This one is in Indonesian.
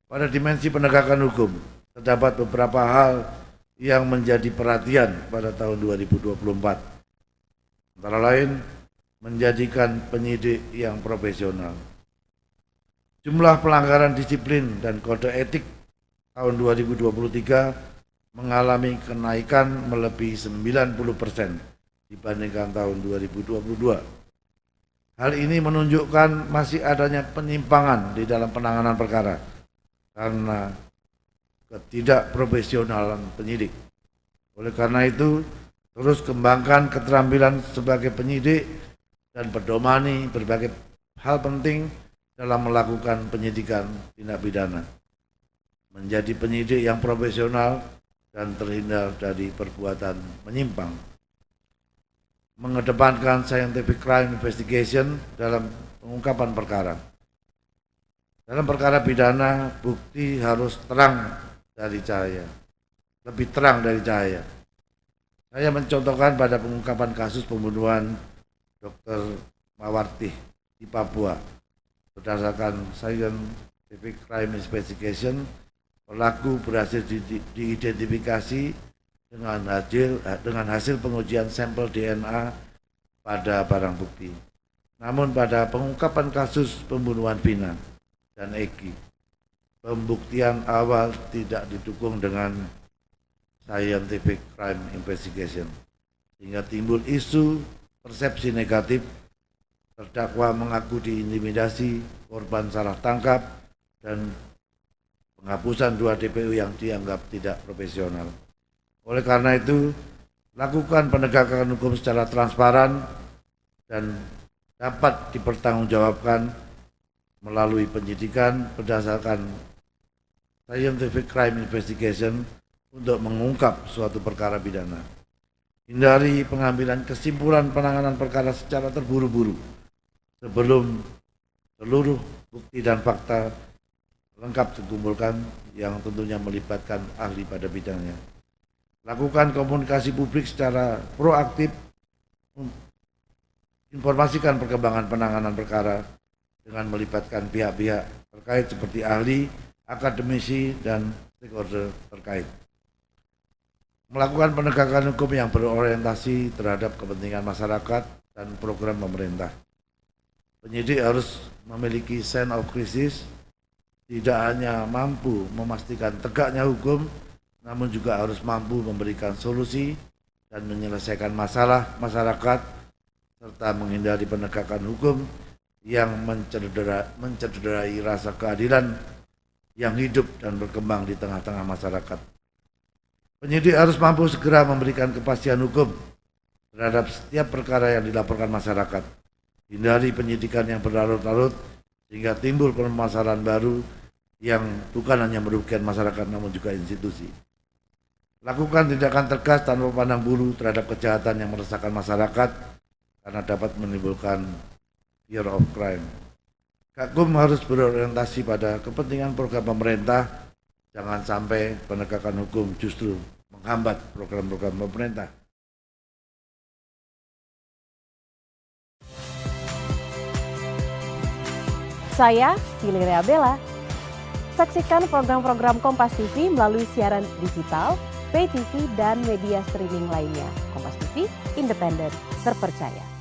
Pada dimensi penegakan hukum, terdapat beberapa hal yang menjadi perhatian pada tahun 2024. Antara lain, menjadikan penyidik yang profesional. Jumlah pelanggaran disiplin dan kode etik tahun 2023 mengalami kenaikan melebihi 90% dibandingkan tahun 2022. Hal ini menunjukkan masih adanya penyimpangan di dalam penanganan perkara karena ketidakprofesionalan penyidik. Oleh karena itu, terus kembangkan keterampilan sebagai penyidik dan pedomani berbagai hal penting dalam melakukan penyidikan tindak pidana. Menjadi penyidik yang profesional dan terhindar dari perbuatan menyimpang. Mengedepankan scientific crime investigation dalam pengungkapan perkara. Dalam perkara pidana, bukti harus terang dari cahaya, lebih terang dari cahaya. Saya mencontohkan pada pengungkapan kasus pembunuhan Dr. Mawarti di Papua. Berdasarkan scientific crime investigation, pelaku berhasil diidentifikasi dengan hasil pengujian sampel DNA pada barang bukti. Namun pada pengungkapan kasus pembunuhan Vina dan Eki, pembuktian awal tidak didukung dengan scientific crime investigation, sehingga timbul isu persepsi negatif, terdakwa mengaku diintimidasi, korban salah tangkap, dan penghapusan 2 DPO yang dianggap tidak profesional. Oleh karena itu, lakukan penegakan hukum secara transparan dan dapat dipertanggungjawabkan melalui penyidikan berdasarkan scientific crime investigation untuk mengungkap suatu perkara pidana. Hindari pengambilan kesimpulan penanganan perkara secara terburu-buru sebelum seluruh bukti dan fakta lengkap dikumpulkan yang tentunya melibatkan ahli pada bidangnya. Lakukan komunikasi publik secara proaktif, informasikan perkembangan penanganan perkara dengan melibatkan pihak-pihak terkait seperti ahli, akademisi, dan stakeholder terkait. Melakukan penegakan hukum yang berorientasi terhadap kepentingan masyarakat dan program pemerintah. Penyidik harus memiliki sense of crisis, tidak hanya mampu memastikan tegaknya hukum, namun juga harus mampu memberikan solusi dan menyelesaikan masalah masyarakat, serta menghindari penegakan hukum yang mencederai rasa keadilan yang hidup dan berkembang di tengah-tengah masyarakat. Penyidik harus mampu segera memberikan kepastian hukum terhadap setiap perkara yang dilaporkan masyarakat. Hindari penyidikan yang berlarut-larut sehingga timbul permasalahan baru yang bukan hanya merugikan masyarakat namun juga institusi. Lakukan tindakan tegas tanpa pandang bulu terhadap kejahatan yang meresahkan masyarakat karena dapat menimbulkan fear of crime. Gakum harus berorientasi pada kepentingan program pemerintah, jangan sampai penegakan hukum justru menghambat program-program pemerintah. Saya Valeria Bella. Saksikan program-program Kompas TV melalui siaran digital, pay TV, dan media streaming lainnya. Kompas TV, independen, terpercaya.